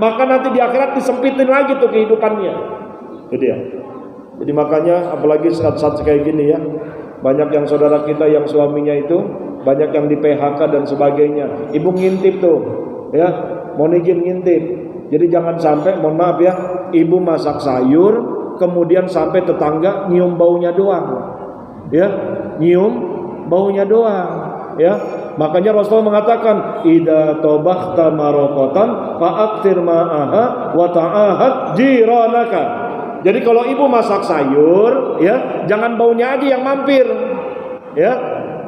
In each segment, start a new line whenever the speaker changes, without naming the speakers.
maka nanti di akhirat disempitin lagi tuh kehidupannya. Itu dia. Jadi makanya apalagi saat-saat kayak gini ya, banyak yang saudara kita yang suaminya itu banyak yang di PHK dan sebagainya. Ibu ngintip tuh, ya, mau izin ngintip. Jadi jangan sampai, mohon maaf ya, ibu masak sayur, kemudian sampai tetangga nyium baunya doang, ya, nyium baunya doang. Ya, makanya Rasulullah mengatakan, "Idza tabakhta maraqatan fa'akthir ma'aha wa ta'ahad jiranaka." Jadi kalau ibu masak sayur, ya, jangan baunya aja yang mampir. Ya.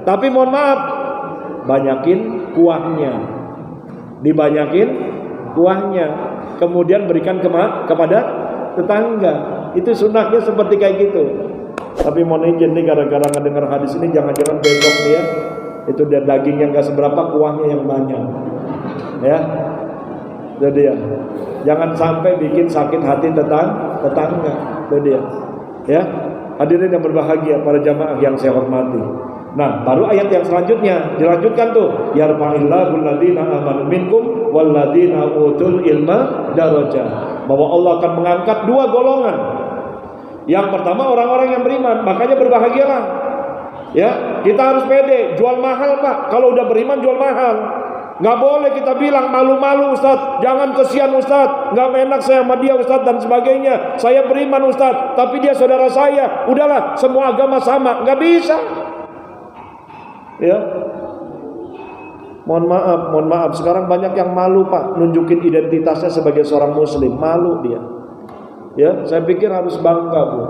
Tapi mohon maaf, banyakin kuahnya. Dibanyakin kuahnya, kemudian berikan kepada tetangga. Itu sunnahnya seperti kayak gitu. Tapi mohon izin nih, gara-gara ngedengar hadis ini, jangan-jangan besok nih ya, itu daging yang gak seberapa, kuahnya yang banyak, ya. Jadi ya, jangan sampai bikin sakit hati tetangga. Jadi ya, hadirin yang berbahagia, para jamaah yang saya hormati. Nah, baru ayat yang selanjutnya dilanjutkan tuh, yarfa'illahu alladziina aamanu minkum walladziina utul ilma darajat. Bahwa Allah akan mengangkat dua golongan. Yang pertama orang-orang yang beriman, makanya berbahagialah. Ya, kita harus pede, jual mahal Pak. Kalau udah beriman jual mahal. Nggak boleh kita bilang malu-malu Ustaz, jangan kesian Ustaz, nggak enak saya sama dia Ustaz dan sebagainya. Saya beriman Ustaz, tapi dia saudara saya. Udahlah, semua agama sama, nggak bisa. Ya, mohon maaf. Sekarang banyak yang malu Pak, nunjukin identitasnya sebagai seorang Muslim, malu dia. Ya, saya pikir harus bangga Bu.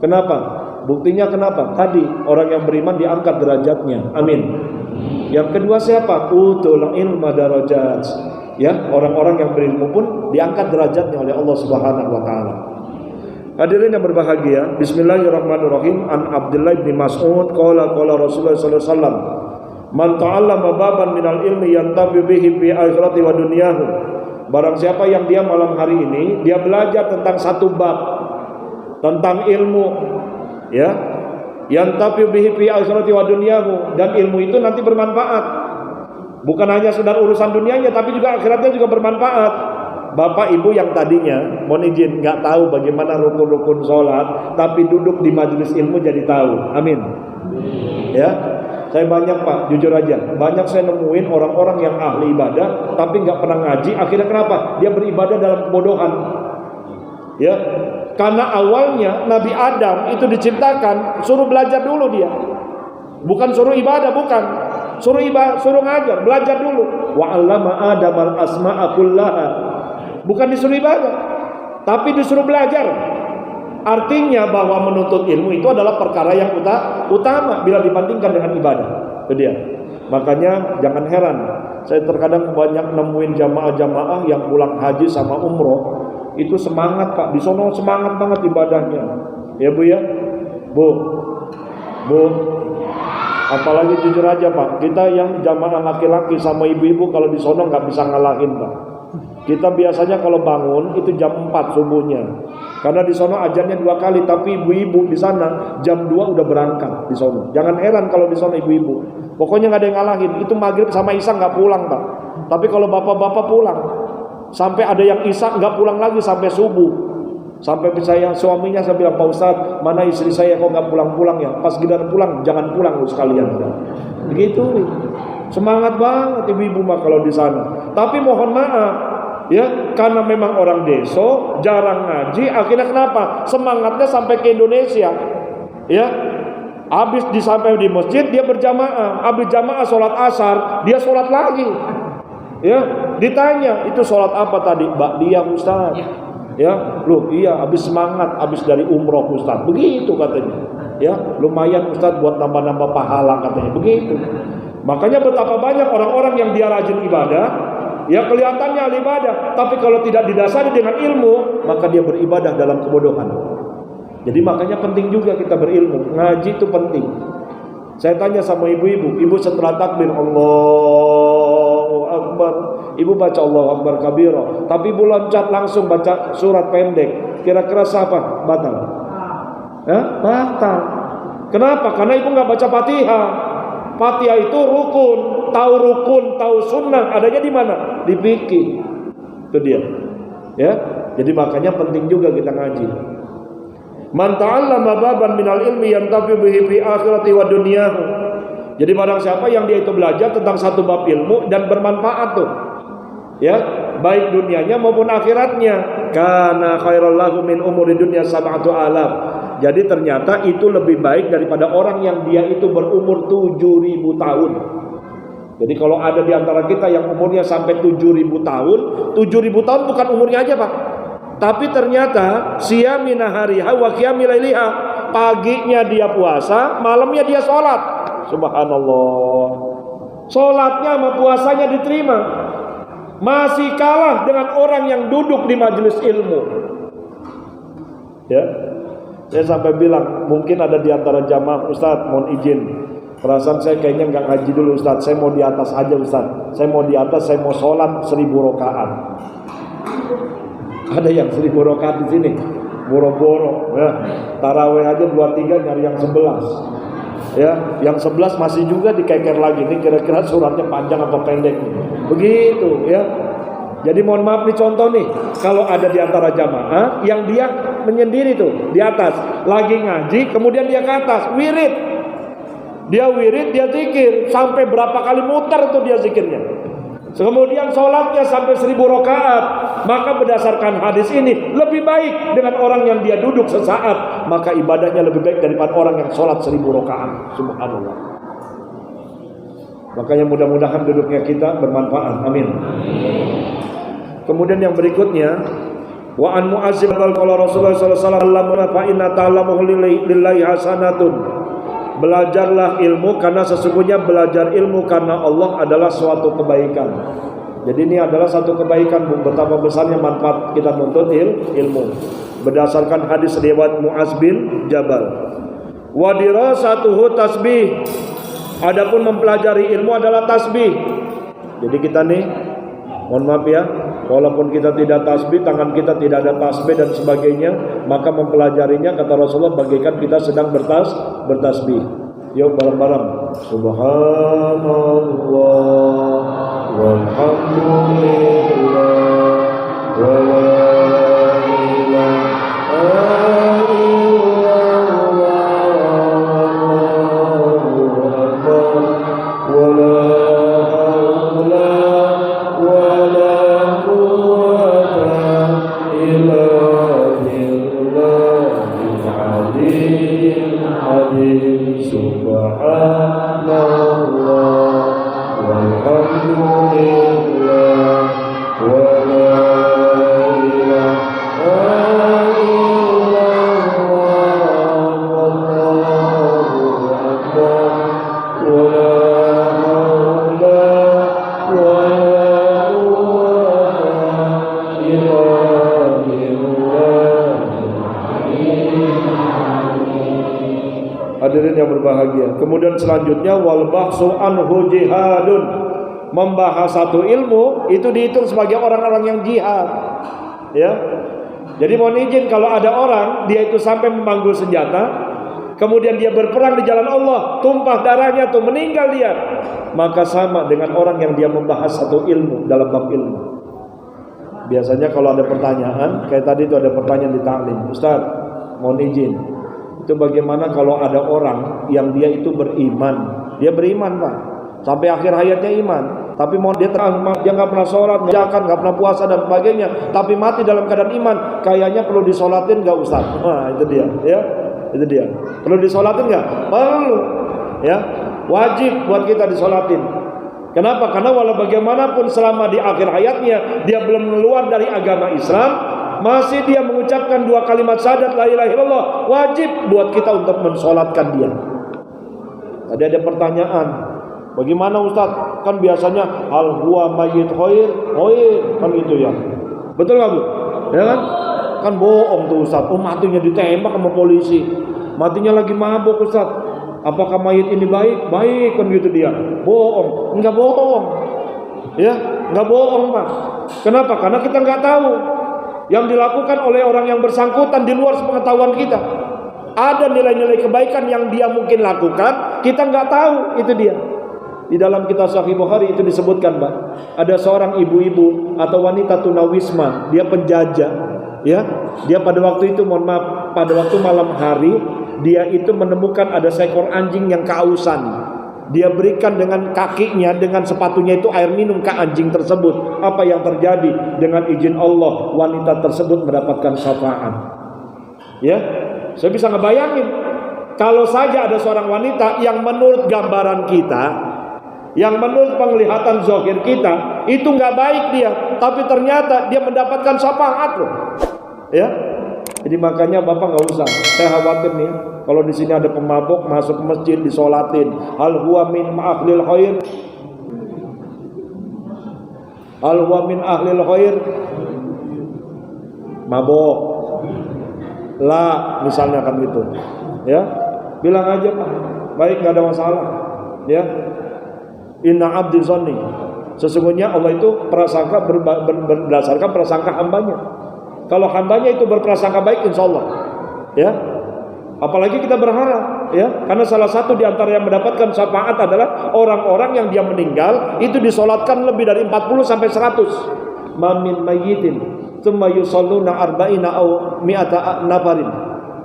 Kenapa? Buktinya kenapa? Tadi orang yang beriman diangkat derajatnya. Amin. Yang kedua siapa? Utul ilma darajat. Ya, orang-orang yang berilmu pun diangkat derajatnya oleh Allah Subhanahu wa taala. Hadirin yang berbahagia, bismillahirrahmanirrahim. An Abdullah bin Mas'ud qala Rasulullah sallallahu alaihi wasallam, "Man ta'allama baban minal ilmi yantafi bihi fi akhirati wa dunyahu." Barang siapa yang dia malam hari ini dia belajar tentang satu bab tentang ilmu, ya, yantafi bihi fi akhirati wa dunyahu, dan ilmu itu nanti bermanfaat. Bukan hanya sekedar urusan dunianya, tapi juga akhiratnya juga bermanfaat. Bapak ibu yang tadinya mohon izin nggak tahu bagaimana rukun-rukun sholat, tapi duduk di majelis ilmu jadi tahu. Amin. Ya, saya banyak Pak, jujur aja, banyak saya nemuin orang-orang yang ahli ibadah tapi nggak pernah ngaji. Akhirnya kenapa? Dia beribadah dalam kebodohan. Ya, karena awalnya Nabi Adam itu diciptakan suruh belajar dulu dia, bukan suruh ibadah, bukan suruh ibadah, suruh ngajar, belajar dulu. Wa 'allama Adamal asma'a kullaha. Bukan disuruh ibadah, tapi disuruh belajar. Artinya bahwa menuntut ilmu itu adalah perkara yang utama bila dibandingkan dengan ibadah. Itu dia. Makanya jangan heran, saya terkadang banyak nemuin jamaah-jamaah yang pulang haji sama umroh itu semangat Pak, di sono semangat banget ibadahnya. Ya Bu ya, Bu, apalagi jujur aja Pak, kita yang jamaah laki-laki sama ibu-ibu kalau di sono nggak bisa ngalahin Pak. Kita biasanya kalau bangun itu jam 4 subuhnya. Karena di sono ajannya 2 kali, tapi ibu-ibu di sana jam 2 udah berangkat di sono. Jangan heran kalau di sono ibu-ibu. Pokoknya nggak ada yang ngalahin. Itu maghrib sama isya nggak pulang Pak. Tapi kalau bapak-bapak pulang, sampai ada yang isya nggak pulang lagi sampai subuh. Sampai suaminya saya bilang, Pak Ustadz, mana istri saya kok nggak pulang-pulang ya? Pas giliran pulang, jangan pulang lu sekalian. Begitu. Semangat banget ibu-ibu mah kalau di sana. Tapi mohon maaf, ya, karena memang orang deso, jarang ngaji, akhirnya kenapa? Semangatnya sampai ke Indonesia. Ya, habis sampai di masjid dia berjamaah, habis jamaah sholat asar, dia sholat lagi. Ya, ditanya, itu sholat apa tadi? Ba'diyah Ustaz. Ya, loh iya, habis semangat, habis dari umroh Ustaz. Begitu katanya. Ya, lumayan Ustaz buat nambah-nambah pahala katanya. Begitu. Makanya betapa banyak orang-orang yang dia rajin ibadah, ya kelihatannya ahli ibadah, tapi kalau tidak didasari dengan ilmu, maka dia beribadah dalam kebodohan. Jadi makanya penting juga kita berilmu. Ngaji itu penting. Saya tanya sama ibu-ibu, ibu setelah takbir Allahu Akbar, ibu baca Allahu Akbar kabira, tapi ibu loncat langsung baca surat pendek, kira-kira siapa? Batal. Batal. Kenapa? Karena ibu nggak baca Fatihah. Fatihah itu rukun, tahu sunnah adanya di mana? Di fikih. Itu dia. Ya. Jadi makanya penting juga kita ngaji. Man ta'allama baban minal ilmi yantafi bihi fi akhirati wa dunyahu. Jadi barang siapa yang dia itu belajar tentang satu bab ilmu dan bermanfaat tuh. Ya, baik dunianya maupun akhiratnya. Kana khairal lahu min umuri dunya sab'atu alaf. Jadi ternyata itu lebih baik daripada orang yang dia itu berumur 7.000 tahun. Jadi kalau ada di antara kita yang umurnya sampai 7.000 tahun, 7.000 tahun bukan umurnya aja, Pak. Tapi ternyata siyami nahariha wa qiyami lailiha. Paginya dia puasa, malamnya dia sholat. Subhanallah. Sholatnya sama puasanya diterima. Masih kalah dengan orang yang duduk di majelis ilmu. Ya. Saya sampai bilang, mungkin ada di antara jamaah, Ustaz, mohon izin. Perasaan saya kayaknya nggak ngaji dulu, Ustaz. Saya mau di atas aja, Ustaz. Saya mau di atas, saya mau sholat 1000 rakaat. Ada yang 1000 rakaat di sini, boro-boro. Ya. Taraweh aja 23 nyari yang 11. Ya, yang 11 masih juga dikeker lagi. Ini kira-kira suratnya panjang apa pendek? Begitu, ya. Jadi mohon maaf nih contoh nih, kalau ada di antara jamaah yang dia menyendiri tuh di atas, lagi ngaji, kemudian dia ke atas, wirid. Dia wirid, dia zikir, sampai berapa kali muter tuh dia zikirnya. Kemudian sholatnya sampai 1000 rakaat. Maka berdasarkan hadis ini lebih baik dengan orang yang dia duduk sesaat. Maka ibadahnya lebih baik daripada orang yang sholat 1000 rakaat. Subhanallah. Makanya mudah-mudahan duduknya kita bermanfaat. Amin. Kemudian yang berikutnya, wa an Mu'adz bin qala Rasulullah sallallahu alaihi wasallam fa inna ta'lamuhu lillahi hasanatun. Belajarlah ilmu karena sesungguhnya belajar ilmu karena Allah adalah suatu kebaikan. Jadi ini adalah satu kebaikan, betapa besarnya manfaat kita menuntut ilmu. Berdasarkan hadis riwayat Mu'adz bin Jabal. Wa dirasatuhu tasbih. Adapun mempelajari ilmu adalah tasbih. Jadi kita nih, mohon maaf ya, walaupun kita tidak tasbih, tangan kita tidak ada tasbih dan sebagainya, maka mempelajarinya kata Rasulullah bagaikan kita sedang bertasbih. Yuk bareng-bareng. Subhanallah walhamdulillah wa la ilaha Hadirin yang berbahagia. Kemudian selanjutnya wal bahsu anhu jihadun. Membahas satu ilmu itu dihitung sebagai orang-orang yang jihad. Ya. Jadi mohon izin kalau ada orang dia itu sampai memanggul senjata, kemudian dia berperang di jalan Allah, tumpah darahnya tuh meninggal dia, maka sama dengan orang yang dia membahas satu ilmu dalam bab ilmu. Biasanya kalau ada pertanyaan, kayak tadi itu ada pertanyaan di taklim, Ustaz, mohon izin, itu bagaimana kalau ada orang yang dia itu beriman, dia beriman Pak, sampai akhir hayatnya iman, tapi mau dia nggak pernah sholat, nggak pernah puasa dan sebagainya, tapi mati dalam keadaan iman, kayaknya perlu disolatin nggak Ustaz? Nah itu dia, ya, itu dia. Perlu disolatin nggak? Perlu, ya, wajib buat kita disolatin. Kenapa? Karena walau bagaimanapun selama di akhir hayatnya dia belum keluar dari agama Islam, masih dia mengucapkan 2 kalimat syahadat la ilaha illallah, wajib buat kita untuk mensolatkan dia. Tadi ada pertanyaan, bagaimana Ustaz? Kan biasanya hal huwa mayyit khair, kan gitu ya. Betul nggak Bu? Ya kan? Kan bohong tuh Ustaz. Oh matinya ditembak sama polisi, matinya lagi mabuk Ustaz. Apakah mayit ini baik? Baik kan gitu dia. Bohong, enggak bohong. Ya, enggak bohong Pak. Kenapa? Karena kita enggak tahu yang dilakukan oleh orang yang bersangkutan di luar sepengetahuan kita. Ada nilai-nilai kebaikan yang dia mungkin lakukan, kita enggak tahu, itu dia. Di dalam kitab Sahih Bukhari itu disebutkan, Mbak, ada seorang ibu-ibu atau wanita tunawisma, dia penjajah, ya. Dia pada waktu itu, mohon maaf, pada waktu malam hari, dia itu menemukan ada seekor anjing yang kehausan. Dia berikan dengan kakinya, dengan sepatunya itu air minum ke anjing tersebut. Apa yang terjadi? Dengan izin Allah, wanita tersebut mendapatkan syafaat. Ya, saya bisa ngebayangin kalau saja ada seorang wanita yang menurut gambaran kita, yang menurut penglihatan zahir kita itu nggak baik dia, tapi ternyata dia mendapatkan syafaat loh. Ya, jadi makanya Bapak nggak usah. Saya khawatir nih, kalau di sini ada pemabuk masuk ke masjid disolatin, hal huwa min ahlil khair, hal huwa min ahlil khair, mabuk lah misalnya kan gitu. Ya, bilang aja Pak, baik nggak ada masalah. Ya, inna abdi zonni, sesungguhnya Allah itu prasangka berdasarkan prasangka hambanya. Kalau hambanya itu berprasangka baik, insya Allah, ya. Apalagi kita berharap, ya, karena salah satu di antara yang mendapatkan syafaat adalah orang-orang yang dia meninggal itu disolatkan lebih dari 40 sampai 100. Mamin mayyitin tsumma yusalluna arba'ina aw mi'ata nafarin,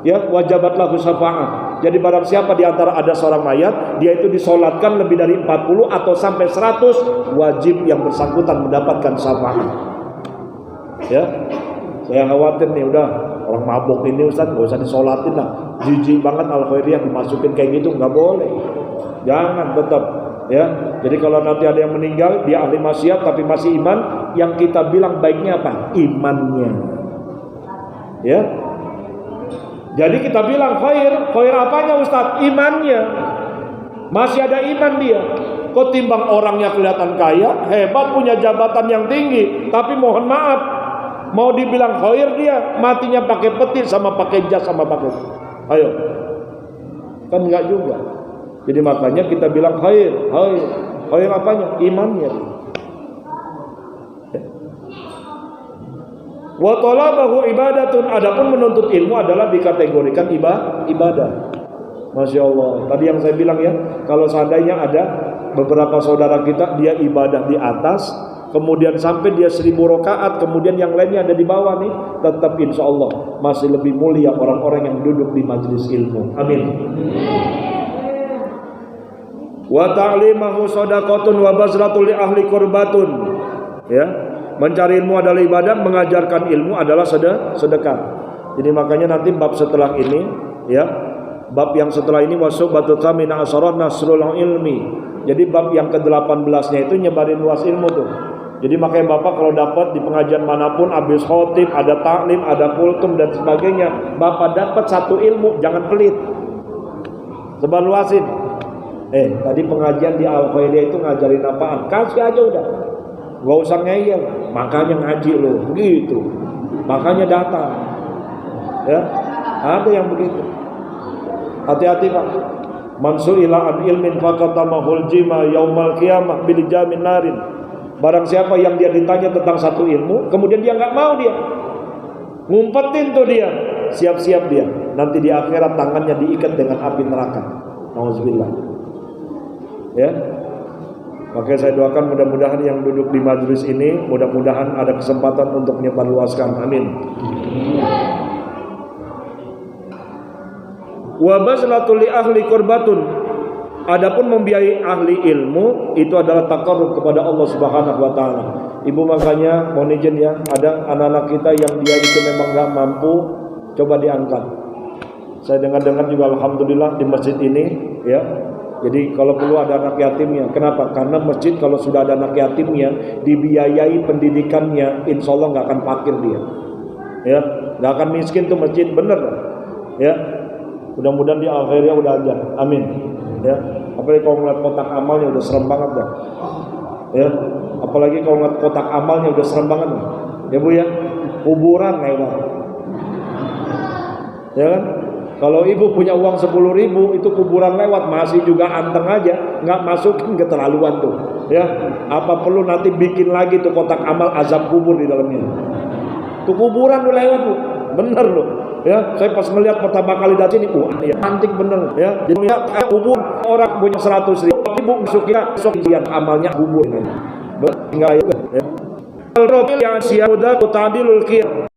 ya, wajabat lahu syafaat. Jadi barang siapa di antara ada seorang mayat, dia itu disolatkan lebih dari 40 atau sampai 100, wajib yang bersangkutan mendapatkan syafaat. Ya, saya khawatir nih, udah orang mabuk ini Ustaz, gak usah disolatin lah, jijik banget al-khairiyah dimasukin kayak gitu, nggak boleh. Jangan, tetap, ya. Jadi kalau nanti ada yang meninggal, dia ahli maksiat tapi masih iman, yang kita bilang baiknya apa? Imannya. Ya. Jadi kita bilang khair, khair apanya Ustaz? Imannya. Masih ada iman dia. Kok timbang orangnya kelihatan kaya, hebat, punya jabatan yang tinggi, tapi mohon maaf, mau dibilang khair dia matinya pakai peti sama pakai jas sama pakai. Ayo. Kan enggak juga. Jadi makanya kita bilang khair, khair. Khair apanya? Imannya. Wa talabahu ibadatun, adapun menuntut ilmu adalah dikategorikan ibadah. Masya Allah. Tadi yang saya bilang ya, kalau seandainya ada beberapa saudara kita dia ibadah di atas, kemudian sampai dia 1000 rakaat, kemudian yang lainnya ada di bawah nih, tetap insya Allah masih lebih mulia orang-orang yang duduk di majelis ilmu. Amin. Wa ta'limahu shadaqatun wa bazratul li ahli qurbatun. Ya. Mencari ilmu adalah ibadah, mengajarkan ilmu adalah sedekah. Jadi makanya nanti bab setelah ini, ya, bab yang setelah ini wasubatu tsamina asyara nasrul ilmi. Jadi bab yang ke-18-nya itu nyebarin luas ilmu tuh. Jadi makanya Bapak kalau dapat di pengajian manapun, habis khotib, ada taklim, ada kultum dan sebagainya, Bapak dapat satu ilmu, jangan pelit, sebar luasin. Tadi pengajian di Al-Khairiyah itu ngajarin apaan? Kasih aja udah. Gak usah ngeyel, makanya ngaji lo, begitu. Makanya datang. Ya, ada yang begitu. Hati-hati Pak. Man su'ila an ilmin faqatamahul jima yaumal qiyamah bil jamin narin. Barang siapa yang dia ditanya tentang satu ilmu, kemudian dia nggak mau, dia ngumpetin tuh, dia siap-siap dia. Nanti di akhirat tangannya diikat dengan api neraka. Nauzubillah. Ya. Makanya saya doakan mudah-mudahan yang duduk di majelis ini, mudah-mudahan ada kesempatan untuk menyebarluaskan. Amin. Wa bazlatul li ahli qurbatun. Adapun membiayai ahli ilmu itu adalah taqarrub kepada Allah Subhanahu wa taala. Ibu makanya mohon izin ya, ada anak-anak kita yang dia itu memang enggak mampu, coba diangkat. Saya dengar-dengar juga alhamdulillah di masjid ini, ya. Jadi kalau perlu ada anak yatimnya. Kenapa? Karena masjid kalau sudah ada anak yatimnya, dibiayai pendidikannya, insya Allah nggak akan fakir dia. Ya, nggak akan miskin tuh masjid, bener. Ya, mudah-mudahan di akhirnya udah aja. Amin. Ya, apalagi kalau ngeliat kotak amalnya udah serem banget dah. Ya, apalagi kalau ngeliat kotak amalnya udah serem banget. Ya Bu ya, kuburan lewat. Ya kan? Kalau ibu punya uang 10.000, itu kuburan lewat, masih juga anteng aja, nggak masukin, keterlaluan tuh. Ya, apa perlu nanti bikin lagi tuh kotak amal azab kubur di dalamnya? Tuh kuburan tuh lewat tuh, bener loh. Ya, saya pas ngeliat pertama kali dari sini, ya, antik bener. Ya, jadi kubur orang punya 100.000, ibu masuknya besok yang amalnya bubur. Tinggal ya. Al-Rabil yang siyaуда tadilul qiyam.